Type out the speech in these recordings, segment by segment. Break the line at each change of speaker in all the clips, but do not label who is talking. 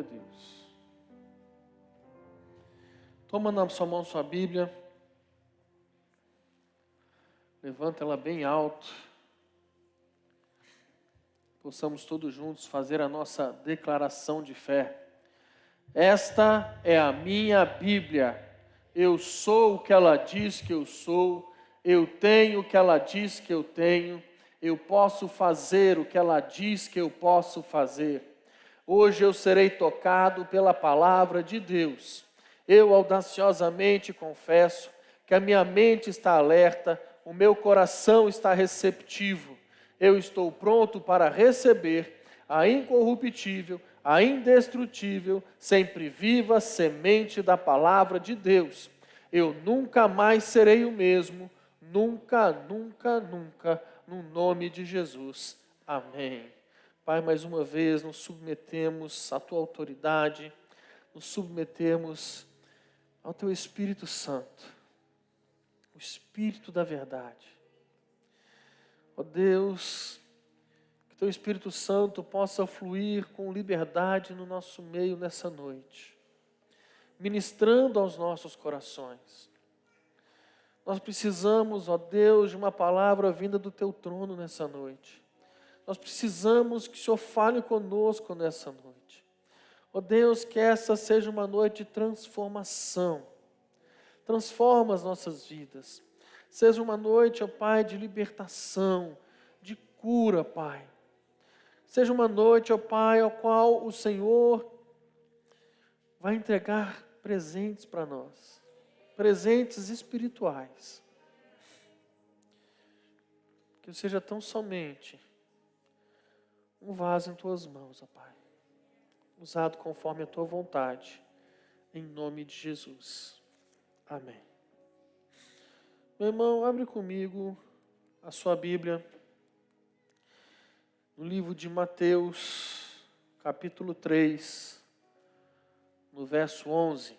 Glória a Deus. Toma na sua mão sua Bíblia. Levanta ela bem alto. Possamos todos juntos fazer a nossa declaração de fé. Esta é a minha Bíblia. Eu sou o que ela diz que eu sou. Eu tenho o que ela diz que eu tenho. Eu posso fazer o que ela diz que eu posso fazer. Hoje eu serei tocado pela palavra de Deus. Eu audaciosamente confesso que a minha mente está alerta, o meu coração está receptivo. Eu estou pronto para receber a incorruptível, a indestrutível, sempre viva semente da palavra de Deus. Eu nunca mais serei o mesmo, nunca, nunca, nunca, no nome de Jesus. Amém. Pai, mais uma vez nos submetemos à Tua autoridade, nos submetemos ao Teu Espírito Santo, o Espírito da verdade. Ó Deus, que Teu Espírito Santo possa fluir com liberdade no nosso meio nessa noite, ministrando aos nossos corações. Nós precisamos, ó Deus, de uma palavra vinda do Teu trono nessa noite. Nós precisamos que o Senhor fale conosco nessa noite. Ó Deus, que essa seja uma noite de transformação. Transforma as nossas vidas. Seja uma noite, ó Pai, de libertação, de cura, Pai. Seja uma noite, ó Pai, ao qual o Senhor vai entregar presentes para nós. Presentes espirituais. Que eu seja tão somente um vaso em Tuas mãos, ó Pai. Usado conforme a Tua vontade. Em nome de Jesus. Amém. Meu irmão, abre comigo a sua Bíblia. No livro de Mateus, capítulo 3, no verso 11.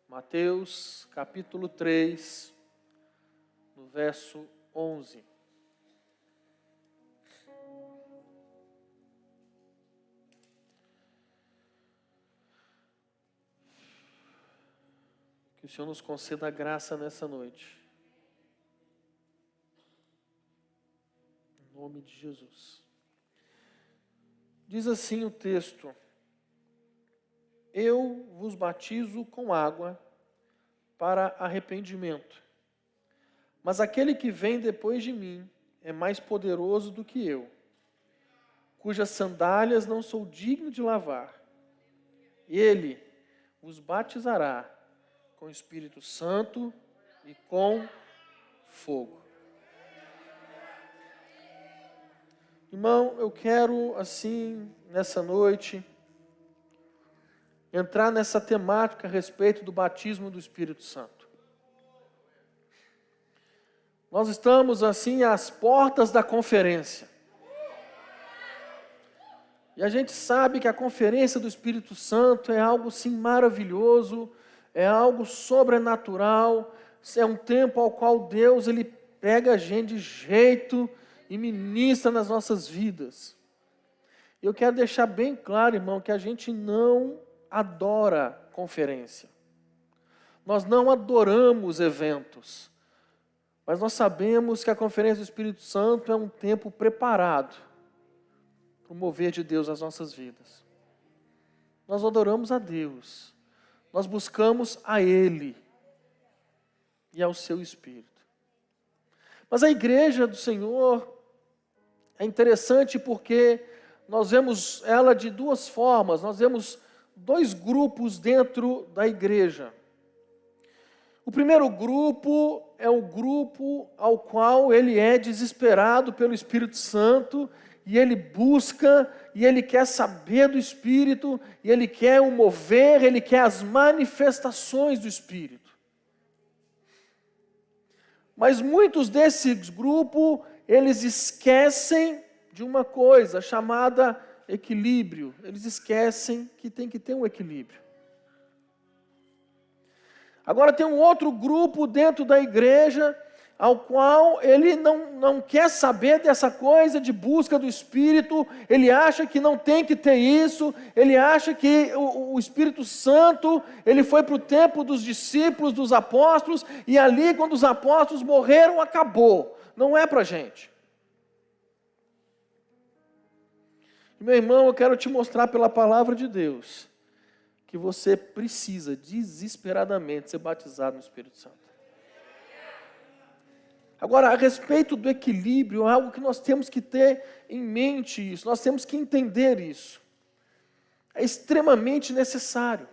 Mateus, capítulo 3, no verso 11. Que o Senhor nos conceda a graça nessa noite. Em nome de Jesus. Diz assim o texto: Eu vos batizo com água para arrependimento. Mas aquele que vem depois de mim é mais poderoso do que eu, cujas sandálias não sou digno de lavar. Ele vos batizará com o Espírito Santo e com fogo. Irmão, eu quero, assim, nessa noite, entrar nessa temática a respeito do batismo do Espírito Santo. Nós estamos, assim, às portas da conferência. E a gente sabe que a conferência do Espírito Santo é algo, sim, maravilhoso, é algo sobrenatural, é um tempo ao qual Deus, Ele pega a gente de jeito e ministra nas nossas vidas. Eu quero deixar bem claro, irmão, que a gente não adora conferência. Nós não adoramos eventos. Mas nós sabemos que a conferência do Espírito Santo é um tempo preparado para o mover de Deus nas nossas vidas. Nós adoramos a Deus. Nós buscamos a Ele e ao Seu Espírito. Mas a igreja do Senhor é interessante porque nós vemos ela de duas formas. Nós vemos dois grupos dentro da igreja. O primeiro grupo é o grupo ao qual ele é desesperado pelo Espírito Santo e ele busca e ele quer saber do Espírito e ele quer o mover, ele quer as manifestações do Espírito. Mas muitos desses grupos, eles esquecem de uma coisa chamada equilíbrio. Eles esquecem que tem que ter um equilíbrio. Agora tem um outro grupo dentro da igreja, ao qual ele não quer saber dessa coisa de busca do Espírito, ele acha que não tem que ter isso, ele acha que o Espírito Santo, ele foi para o tempo dos discípulos, dos apóstolos, e ali quando os apóstolos morreram, acabou. Não é para a gente. Meu irmão, eu quero te mostrar pela palavra de Deus, que você precisa desesperadamente ser batizado no Espírito Santo. Agora, a respeito do equilíbrio, é algo que nós temos que ter em mente isso, nós temos que entender isso. É extremamente necessário.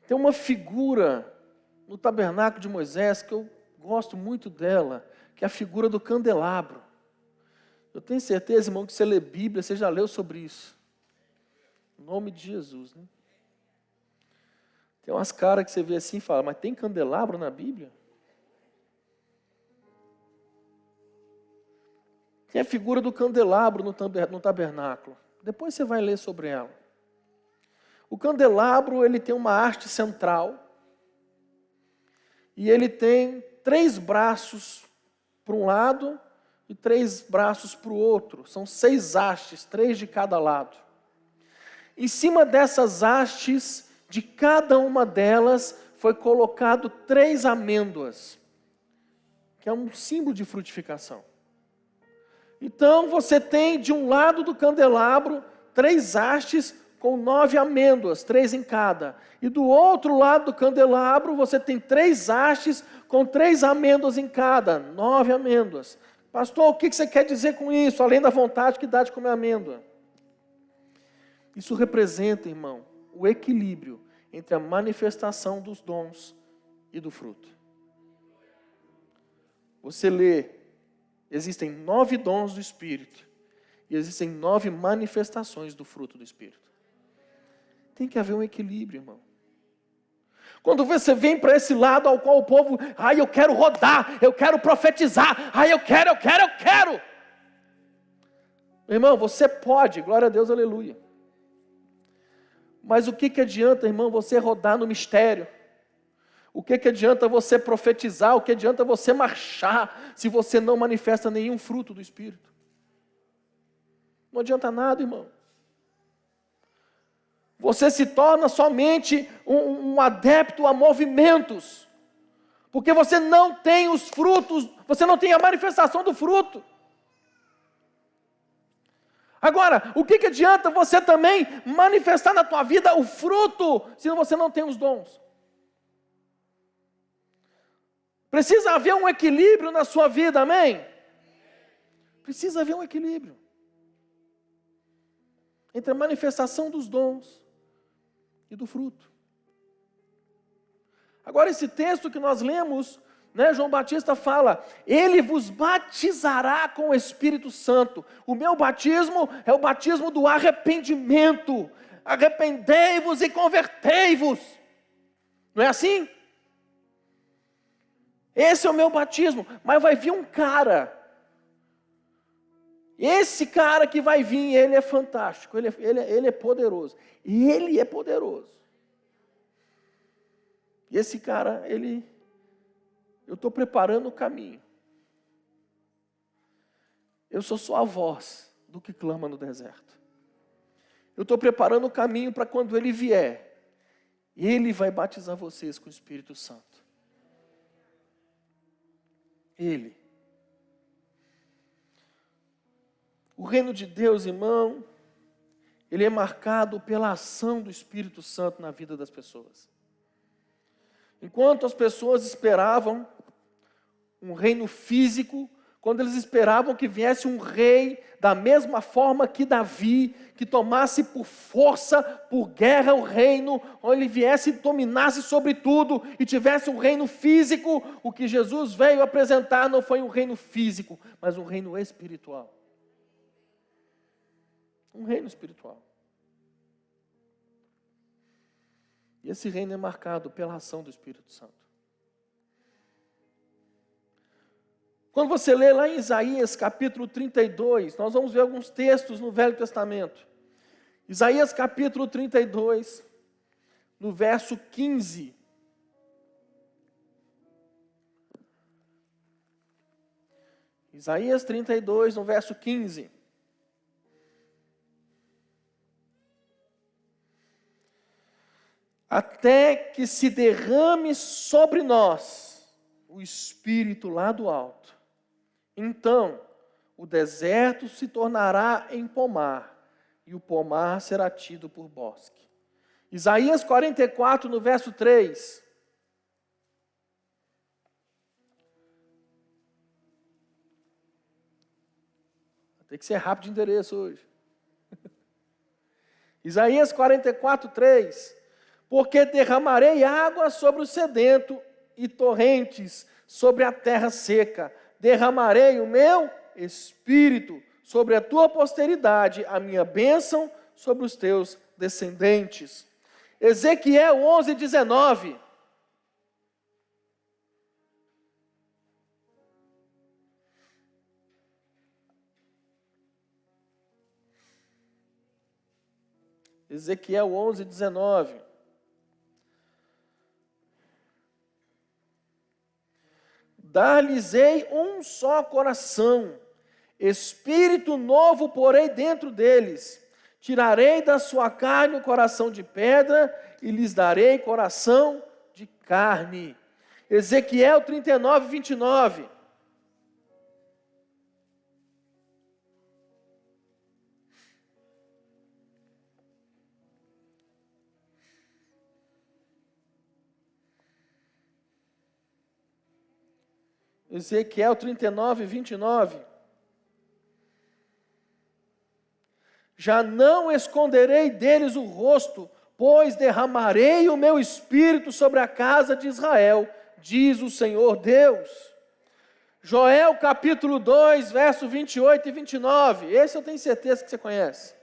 Tem uma figura no tabernáculo de Moisés, que eu gosto muito dela, que é a figura do candelabro. Eu tenho certeza, irmão, que você lê Bíblia, você já leu sobre isso. Em nome de Jesus, né? Tem umas caras que você vê assim e fala, mas tem candelabro na Bíblia? Tem a figura do candelabro no tabernáculo. Depois você vai ler sobre ela. O candelabro, ele tem uma haste central. E ele tem 3 braços para um lado e 3 braços para o outro. São 6 hastes, 3 de cada lado. Em cima dessas hastes, de cada uma delas, foi colocado 3 amêndoas, que é um símbolo de frutificação. Então, você tem de um lado do candelabro 3 hastes com 9 amêndoas, 3 em cada. E do outro lado do candelabro, você tem 3 hastes com 3 amêndoas em cada, 9 amêndoas. Pastor, o que você quer dizer com isso? Além da vontade que dá de comer amêndoa. Isso representa, irmão, o equilíbrio entre a manifestação dos dons e do fruto. Você lê, existem 9 dons do Espírito e existem 9 manifestações do fruto do Espírito. Tem que haver um equilíbrio, irmão. Quando você vem para esse lado ao qual o povo, eu quero rodar, eu quero profetizar, eu quero. Meu irmão, você pode, glória a Deus, aleluia. Mas o que adianta, irmão, você rodar no mistério? O que adianta você profetizar? O que adianta você marchar se você não manifesta nenhum fruto do Espírito? Não adianta nada, irmão. Você se torna somente um adepto a movimentos, porque você não tem os frutos, você não tem a manifestação do fruto. Agora, o que adianta você também manifestar na tua vida o fruto, se você não tem os dons? Precisa haver um equilíbrio na sua vida, amém? Precisa haver um equilíbrio entre a manifestação dos dons e do fruto. Agora, esse texto que nós lemos, João Batista fala, ele vos batizará com o Espírito Santo. O meu batismo é o batismo do arrependimento. Arrependei-vos e convertei-vos. Não é assim? Esse é o meu batismo. Mas vai vir um cara. Esse cara que vai vir, ele é fantástico. Ele é poderoso. E ele é poderoso. E esse cara, eu estou preparando o caminho. Eu sou só a voz do que clama no deserto. Eu estou preparando o caminho para quando ele vier. Ele vai batizar vocês com o Espírito Santo. Ele. O reino de Deus, irmão, ele é marcado pela ação do Espírito Santo na vida das pessoas. Enquanto as pessoas esperavam um reino físico, quando eles esperavam que viesse um rei da mesma forma que Davi, que tomasse por força, por guerra o reino, ou ele viesse e dominasse sobre tudo e tivesse um reino físico, o que Jesus veio apresentar não foi um reino físico, mas um reino espiritual. Um reino espiritual. E esse reino é marcado pela ação do Espírito Santo. Quando você lê lá em Isaías capítulo 32, nós vamos ver alguns textos no Velho Testamento. Isaías capítulo 32, no verso 15. Isaías 32, no verso 15. Até que se derrame sobre nós o Espírito lá do alto. Então, o deserto se tornará em pomar, e o pomar será tido por bosque. Isaías 44, no verso 3. Tem que ser rápido de endereço hoje. Isaías 44, 3. Porque derramarei água sobre o sedento e torrentes sobre a terra seca. Derramarei o meu espírito sobre a tua posteridade, a minha bênção sobre os teus descendentes. Ezequiel 11, 19. Ezequiel 11, 19. Dar-lhes-ei um só coração, espírito novo porei dentro deles. Tirarei da sua carne o coração de pedra e lhes darei coração de carne. Ezequiel 39, 29. Ezequiel 39, 29. Já não esconderei deles o rosto, pois derramarei o meu espírito sobre a casa de Israel, diz o Senhor Deus. Joel capítulo 2, verso 28 e 29. Esse eu tenho certeza que você conhece.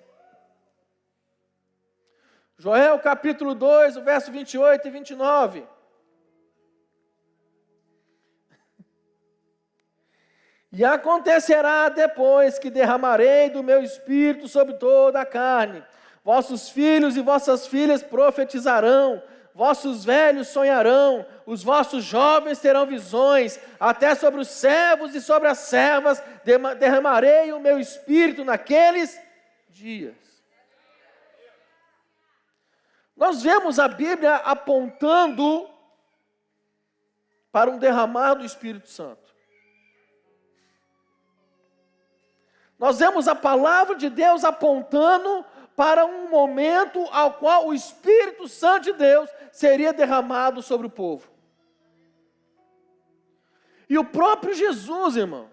Joel capítulo 2, o verso 28 e 29. E acontecerá depois que derramarei do meu espírito sobre toda a carne. Vossos filhos e vossas filhas profetizarão, vossos velhos sonharão, os vossos jovens terão visões, até sobre os servos e sobre as servas derramarei o meu espírito naqueles dias. Nós vemos a Bíblia apontando para um derramar do Espírito Santo. Nós vemos a palavra de Deus apontando para um momento ao qual o Espírito Santo de Deus seria derramado sobre o povo. E o próprio Jesus, irmão,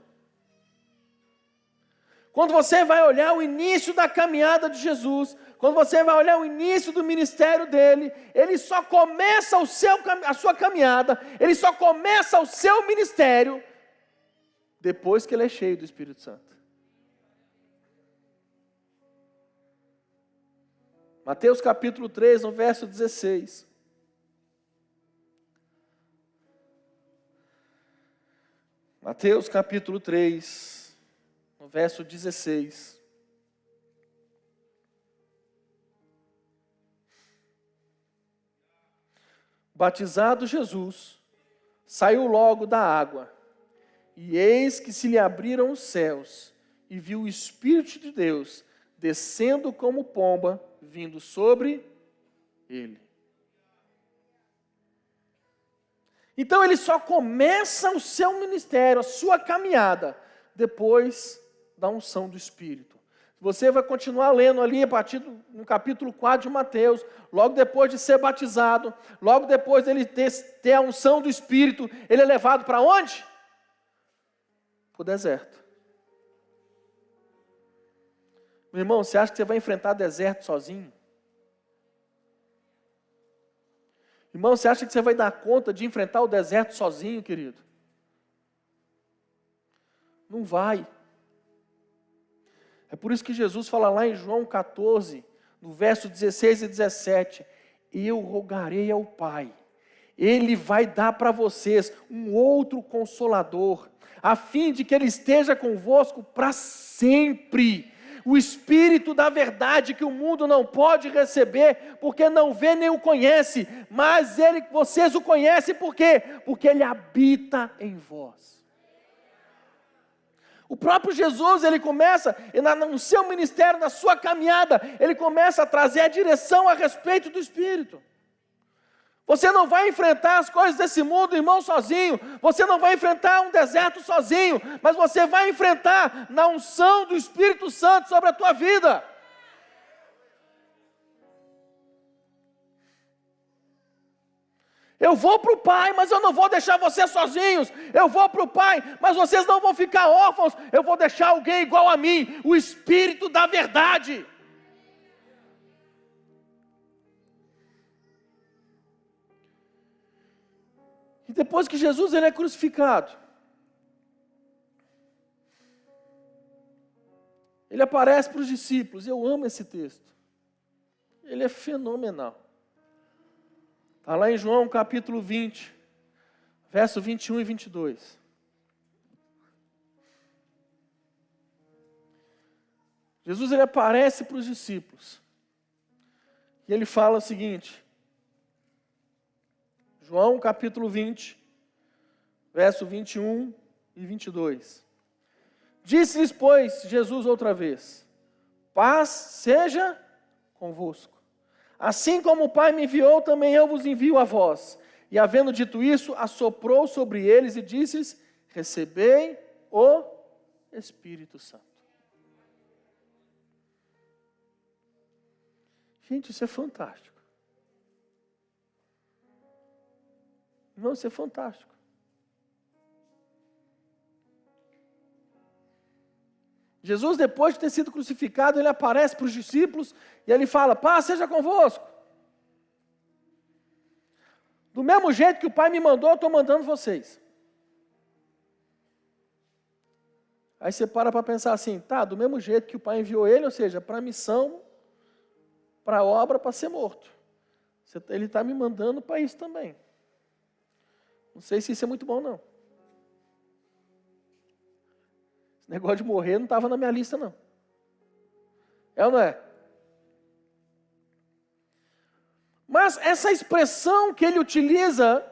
quando você vai olhar o início da caminhada de Jesus, quando você vai olhar o início do ministério dele, ele só começa a sua caminhada, ele só começa o seu ministério depois que ele é cheio do Espírito Santo. Mateus capítulo 3, no verso 16. Mateus capítulo 3, no verso 16. Batizado Jesus, saiu logo da água, e eis que se lhe abriram os céus, e viu o Espírito de Deus descendo como pomba, vindo sobre ele. Então ele só começa o seu ministério, a sua caminhada, depois da unção do Espírito. Você vai continuar lendo ali a partir no capítulo 4 de Mateus, logo depois de ser batizado, logo depois dele ter a unção do Espírito, ele é levado para onde? Para o deserto. Meu irmão, você acha que você vai enfrentar deserto sozinho? Irmão, você acha que você vai dar conta de enfrentar o deserto sozinho, querido? Não vai. É por isso que Jesus fala lá em João 14, no verso 16 e 17, eu rogarei ao Pai, Ele vai dar para vocês um outro Consolador, a fim de que Ele esteja convosco para sempre. O Espírito da verdade que o mundo não pode receber, porque não vê nem o conhece, mas vocês o conhecem por quê? Porque Ele habita em vós. O próprio Jesus, ele começa, no seu ministério, na sua caminhada, ele começa a trazer a direção a respeito do Espírito. Você não vai enfrentar as coisas desse mundo, irmão, sozinho. Você não vai enfrentar um deserto sozinho, mas você vai enfrentar na unção do Espírito Santo sobre a tua vida. Eu vou para o Pai, mas eu não vou deixar vocês sozinhos. Eu vou para o Pai, mas vocês não vão ficar órfãos. Eu vou deixar alguém igual a mim, o Espírito da verdade. E depois que Jesus ele é crucificado, ele aparece para os discípulos. Eu amo esse texto. Ele é fenomenal. Está lá em João capítulo 20, verso 21 e 22. Jesus ele aparece para os discípulos. E ele fala o seguinte. João capítulo 20, verso 21 e 22. Disse-lhes, pois, Jesus outra vez: paz seja convosco. Assim como o Pai me enviou, também eu vos envio a vós. E havendo dito isso, assoprou sobre eles e disse-lhes: recebei o Espírito Santo. Gente, isso é fantástico. Não, isso é fantástico. Jesus, depois de ter sido crucificado, ele aparece para os discípulos e ele fala: paz seja convosco. Do mesmo jeito que o Pai me mandou, eu estou mandando vocês. Aí você para pensar assim, tá, do mesmo jeito que o Pai enviou ele, ou seja, para a missão, para a obra, para ser morto. Ele está me mandando para isso também. Não sei se isso é muito bom, não. Esse negócio de morrer não estava na minha lista, não. É ou não é? Mas essa expressão que ele utiliza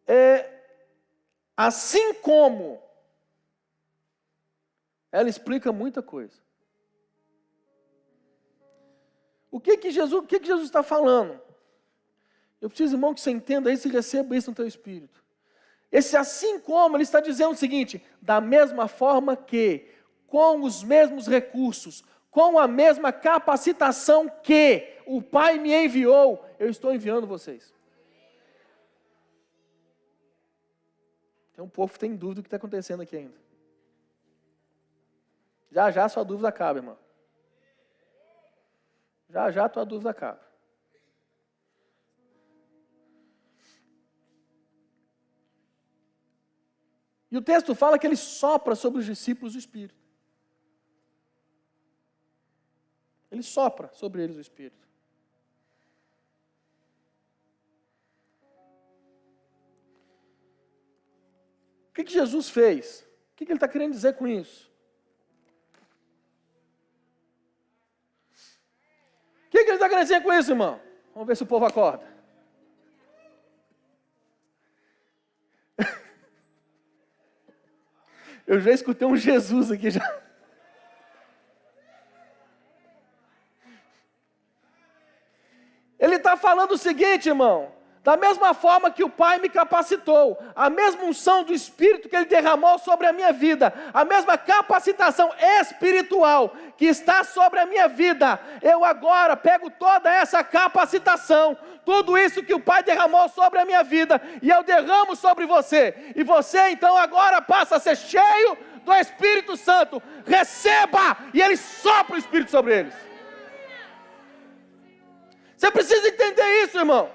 é assim como, ela explica muita coisa. O que Jesus está falando? Eu preciso, irmão, que você entenda isso e receba isso no teu espírito. Esse assim como, ele está dizendo o seguinte: da mesma forma que, com os mesmos recursos, com a mesma capacitação que o Pai me enviou, eu estou enviando vocês. Tem um povo que tem dúvida do que está acontecendo aqui ainda. Já já a sua dúvida acaba, irmão. Já já a tua dúvida acaba. E o texto fala que ele sopra sobre os discípulos o Espírito. Ele sopra sobre eles o Espírito. O que Jesus fez? O que ele está querendo dizer com isso? O que ele está querendo dizer com isso, irmão? Vamos ver se o povo acorda. Eu já escutei um Jesus aqui já. Ele está falando o seguinte, irmão: da mesma forma que o Pai me capacitou, a mesma unção do Espírito que Ele derramou sobre a minha vida, a mesma capacitação espiritual que está sobre a minha vida, eu agora pego toda essa capacitação, tudo isso que o Pai derramou sobre a minha vida, e eu derramo sobre você, e você então agora passa a ser cheio do Espírito Santo. Receba, e Ele sopra o Espírito sobre eles. Você precisa entender isso, irmão.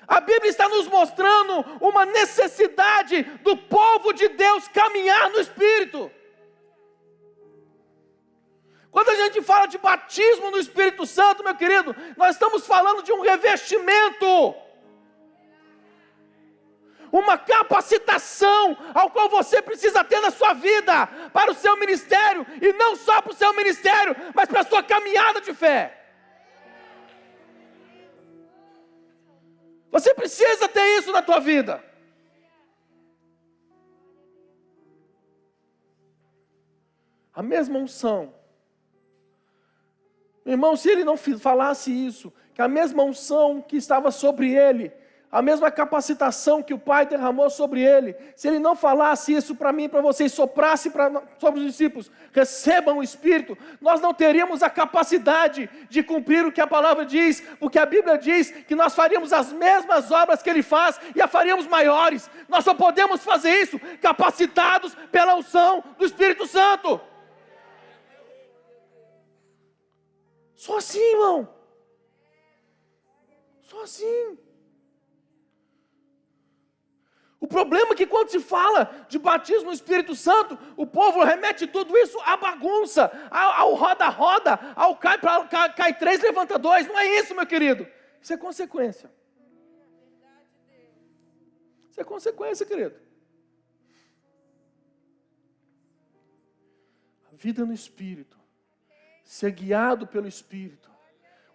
A Bíblia está nos mostrando uma necessidade do povo de Deus caminhar no Espírito. Quando a gente fala de batismo no Espírito Santo, meu querido, nós estamos falando de um revestimento, uma capacitação ao qual você precisa ter na sua vida, para o seu ministério, e não só para o seu ministério, mas para a sua caminhada de fé. Você precisa ter isso na tua vida. A mesma unção. Meu irmão, se ele não falasse isso, que a mesma unção que estava sobre ele, a mesma capacitação que o Pai derramou sobre ele, se ele não falasse isso para mim, para vocês, soprasse sobre os discípulos, recebam o Espírito, nós não teríamos a capacidade de cumprir o que a palavra diz, porque a Bíblia diz que nós faríamos as mesmas obras que ele faz e a faríamos maiores. Nós só podemos fazer isso capacitados pela unção do Espírito Santo. Só assim, irmão. Só assim. O problema é que quando se fala de batismo no Espírito Santo, o povo remete tudo isso à bagunça, ao roda-roda, ao cai 3, levanta 2. Não é isso, meu querido. Isso é consequência. Isso é consequência, querido. A vida no Espírito, ser guiado pelo Espírito.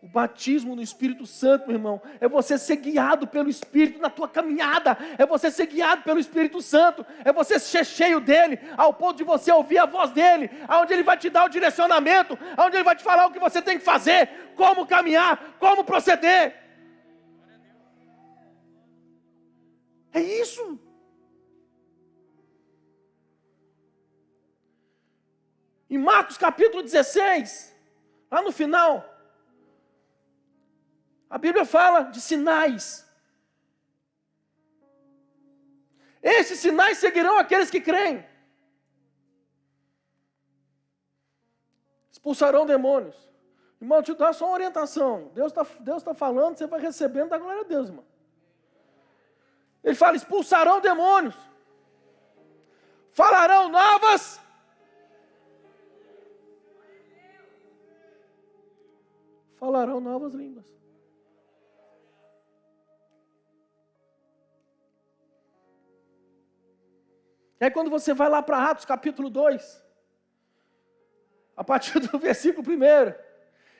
O batismo no Espírito Santo, meu irmão, é você ser guiado pelo Espírito na tua caminhada, é você ser guiado pelo Espírito Santo, é você ser cheio dele, ao ponto de você ouvir a voz dele, aonde ele vai te dar o direcionamento, aonde ele vai te falar o que você tem que fazer, como caminhar, como proceder. É isso. Em Marcos capítulo 16, lá no final, a Bíblia fala de sinais. Esses sinais seguirão aqueles que creem. Expulsarão demônios. Irmão, te dá só uma orientação. Deus tá falando, você vai recebendo da glória a Deus, irmão. Ele fala, expulsarão demônios. Falarão novas. Falarão novas línguas. E aí quando você vai lá para Atos capítulo 2, a partir do versículo 1,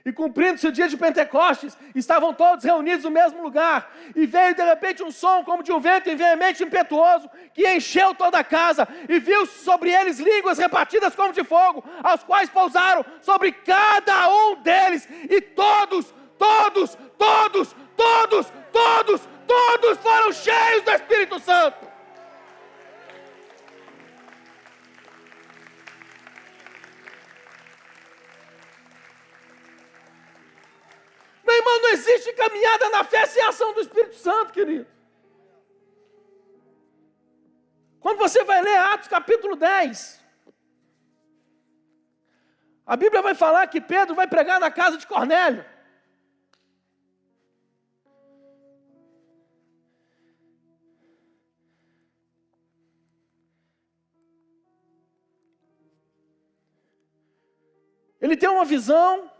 e cumprindo-se o dia de Pentecostes, estavam todos reunidos no mesmo lugar, e veio de repente um som como de um vento veemente e impetuoso, que encheu toda a casa, e viu-se sobre eles línguas repartidas como de fogo, as quais pousaram sobre cada um deles, e todos foram cheios do Espírito Santo. Meu irmão, não existe caminhada na fé sem a ação do Espírito Santo, querido. Quando você vai ler Atos capítulo 10, a Bíblia vai falar que Pedro vai pregar na casa de Cornélio. Ele tem uma visão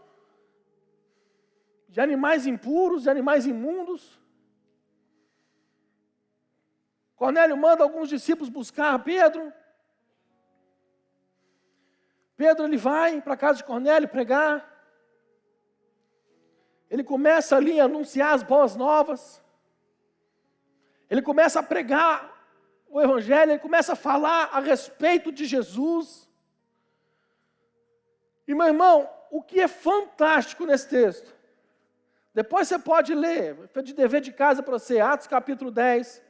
de animais impuros, de animais imundos. Cornélio manda alguns discípulos buscar Pedro. Pedro ele vai para a casa de Cornélio pregar. Ele começa ali a anunciar as boas novas. Ele começa a pregar o Evangelho, ele começa a falar a respeito de Jesus. E meu irmão, o que é fantástico nesse texto? Depois você pode ler, de dever de casa para você, Atos capítulo 10,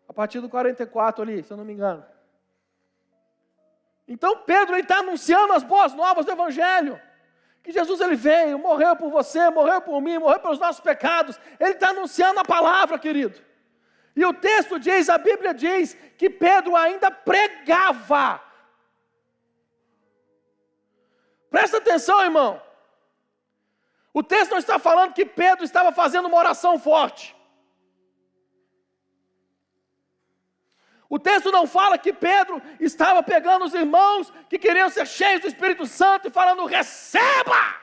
a partir do 44 ali, se eu não me engano. Então Pedro está anunciando as boas novas do Evangelho, que Jesus ele veio, morreu por você, morreu por mim, morreu pelos nossos pecados. Ele está anunciando a palavra, querido. E o texto diz, a Bíblia diz, que Pedro ainda pregava. Presta atenção, irmão. O texto não está falando que Pedro estava fazendo uma oração forte. O texto não fala que Pedro estava pegando os irmãos que queriam ser cheios do Espírito Santo e falando, receba!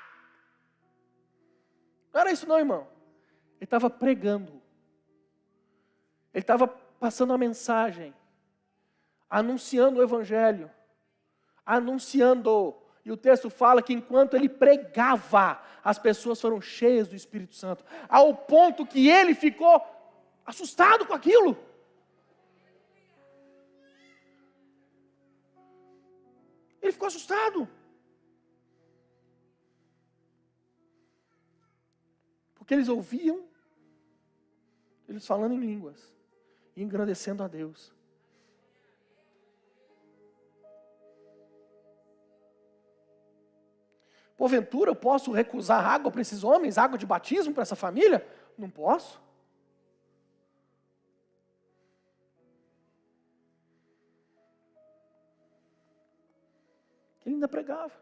Não era isso não, irmão. Ele estava pregando. Ele estava passando a mensagem, anunciando o Evangelho, anunciando. E o texto fala que enquanto ele pregava, as pessoas foram cheias do Espírito Santo, ao ponto que ele ficou assustado com aquilo. Ele ficou assustado. Porque eles ouviam eles falando em línguas, e engrandecendo a Deus. Porventura eu posso recusar água para esses homens, água de batismo para essa família? Não posso. Ele ainda pregava.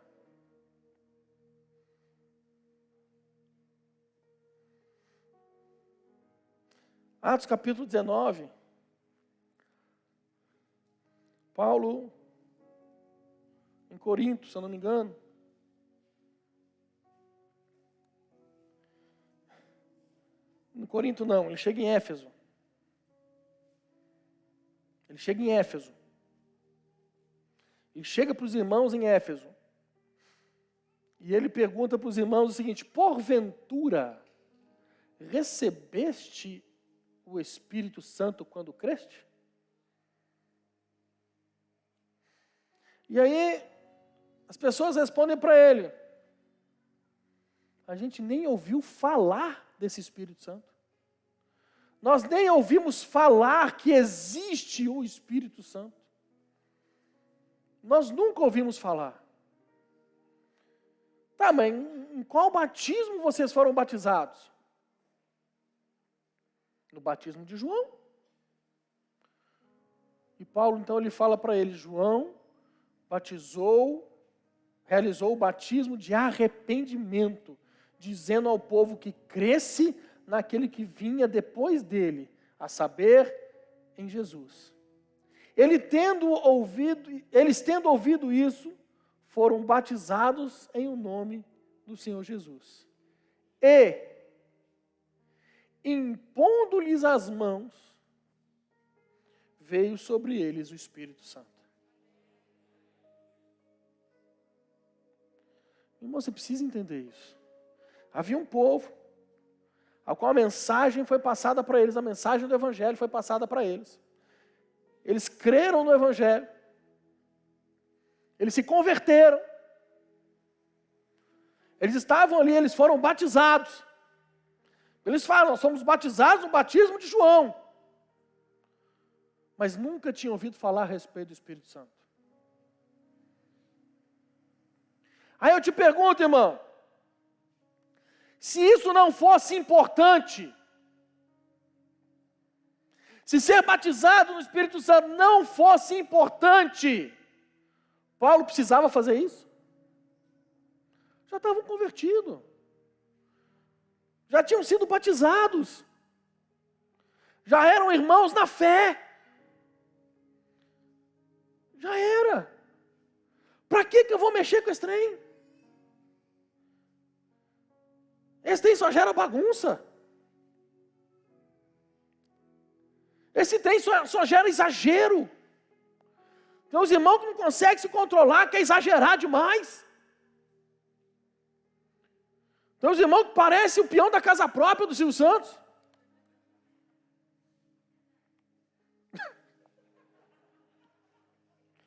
Atos capítulo 19. Paulo, em Corinto, se eu não me engano. Em Corinto não, ele chega em Éfeso. Ele chega em Éfeso. Ele chega para os irmãos em Éfeso. E ele pergunta para os irmãos o seguinte: porventura, recebeste o Espírito Santo quando creste? E aí, as pessoas respondem para ele: a gente nem ouviu falar desse Espírito Santo. Nós nem ouvimos falar que existe o Espírito Santo. Nós nunca ouvimos falar. Tá, mas em qual batismo vocês foram batizados? No batismo de João. E Paulo, então, ele fala para ele: João realizou o batismo de arrependimento, dizendo ao povo que cresce naquele que vinha depois dele, a saber, em Jesus. Eles tendo ouvido isso, foram batizados em o nome do Senhor Jesus. E, impondo-lhes as mãos, veio sobre eles o Espírito Santo. Irmão, você precisa entender isso. Havia um povo, a qual a mensagem foi passada para eles, a mensagem do Evangelho foi passada para eles. Eles creram no Evangelho. Eles se converteram. Eles estavam ali, eles foram batizados. Eles falam: nós somos batizados no batismo de João. Mas nunca tinham ouvido falar a respeito do Espírito Santo. Aí eu te pergunto, irmão, se isso não fosse importante, se ser batizado no Espírito Santo não fosse importante, Paulo precisava fazer isso? Já estavam convertidos. Já tinham sido batizados. Já eram irmãos na fé. Já era. Para que eu vou mexer com esse trem? Esse trem só gera bagunça. Esse trem só gera exagero. Tem os irmãos que não conseguem se controlar, quer exagerar demais. Tem os irmãos que parecem o peão da casa própria do Silvio Santos.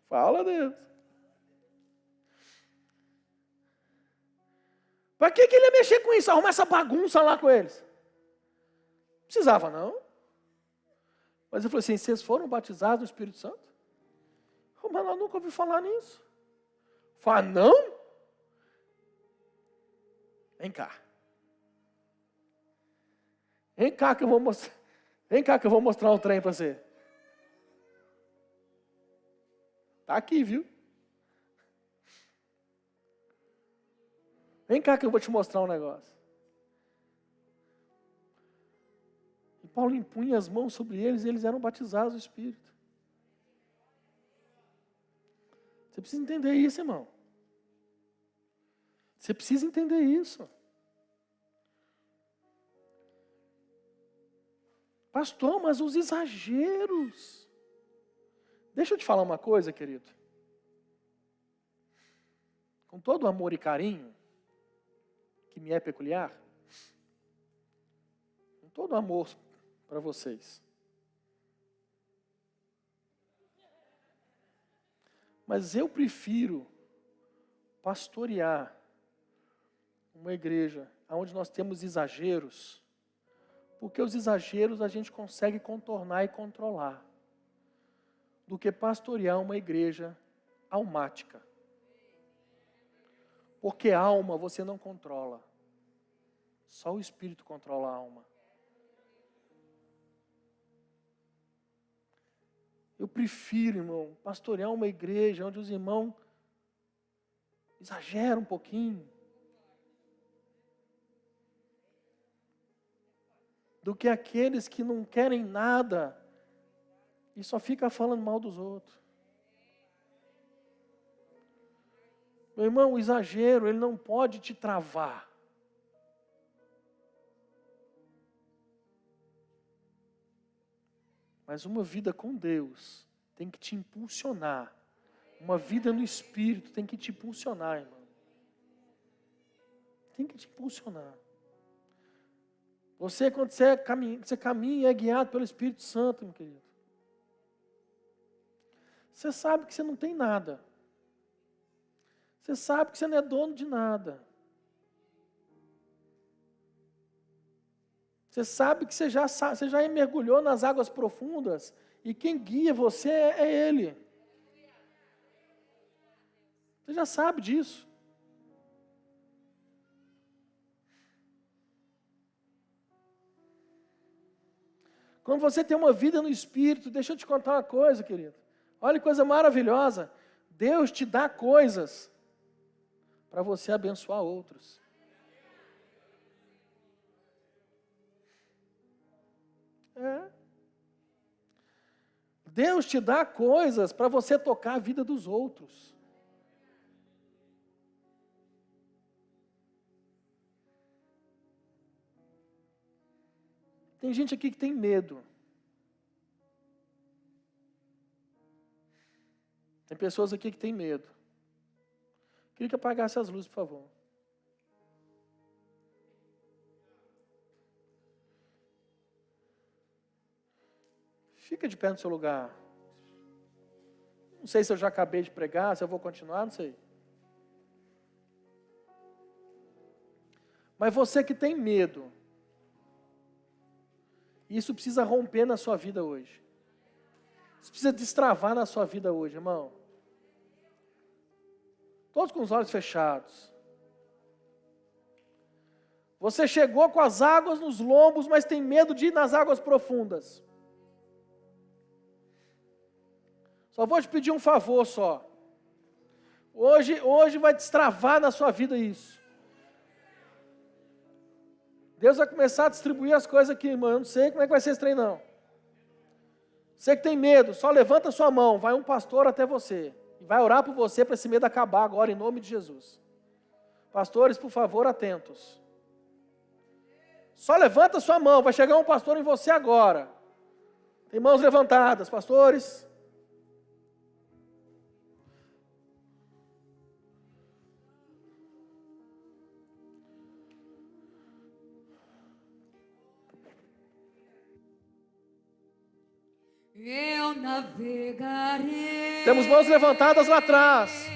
Fala, Deus. Para que ele ia mexer com isso? Arrumar essa bagunça lá com eles? Não precisava, não. Mas eu falei assim: vocês foram batizados no Espírito Santo? Mas eu nunca ouvi falar nisso. Fala: não? Vem cá. Vem cá que eu vou mostrar. Vem cá que eu vou mostrar um trem para você. Está aqui, viu? Vem cá que eu vou te mostrar um negócio. E Paulo impunha as mãos sobre eles e eles eram batizados no Espírito. Você precisa entender isso, irmão. Você precisa entender isso. Pastor, mas os exageros. Deixa eu te falar uma coisa, querido. Com todo o amor e carinho que me é peculiar, com todo o amor para vocês. Mas eu prefiro pastorear uma igreja onde nós temos exageros, porque os exageros a gente consegue contornar e controlar, do que pastorear uma igreja almática. Porque a alma você não controla. Só o Espírito controla a alma. Eu prefiro, irmão, pastorear uma igreja onde os irmãos exageram um pouquinho, do que aqueles que não querem nada e só fica falando mal dos outros. Meu irmão, o exagero, ele não pode te travar. Mas uma vida com Deus tem que te impulsionar. Uma vida no Espírito tem que te impulsionar, irmão. Tem que te impulsionar. Você, quando você caminha, é guiado pelo Espírito Santo, meu querido. Você sabe que você não tem nada. Você sabe que você não é dono de nada. Você sabe que você já mergulhou nas águas profundas e quem guia você é Ele. Você já sabe disso. Quando você tem uma vida no Espírito, deixa eu te contar uma coisa, querido. Olha que coisa maravilhosa. Deus te dá coisas para você abençoar outros. Deus te dá coisas para você tocar a vida dos outros. Tem gente aqui que tem medo. Tem pessoas aqui que têm medo. Queria que apagasse as luzes, por favor. Fica de pé no seu lugar. Não sei se eu já acabei de pregar, se eu vou continuar, não sei. Mas você que tem medo, isso precisa romper na sua vida hoje. Isso precisa destravar na sua vida hoje, irmão. Todos com os olhos fechados. Você chegou com as águas nos lombos, mas tem medo de ir nas águas profundas. Só vou te pedir um favor só. Hoje vai destravar na sua vida isso. Deus vai começar a distribuir as coisas aqui, irmão. Eu não sei como é que vai ser esse trem, não. Você que tem medo, só levanta a sua mão. Vai um pastor até você. E vai orar por você para esse medo acabar agora, em nome de Jesus. Pastores, por favor, atentos. Só levanta a sua mão. Vai chegar um pastor em você agora. Tem mãos levantadas, pastores.
Eu navegarei.
Temos mãos levantadas lá atrás.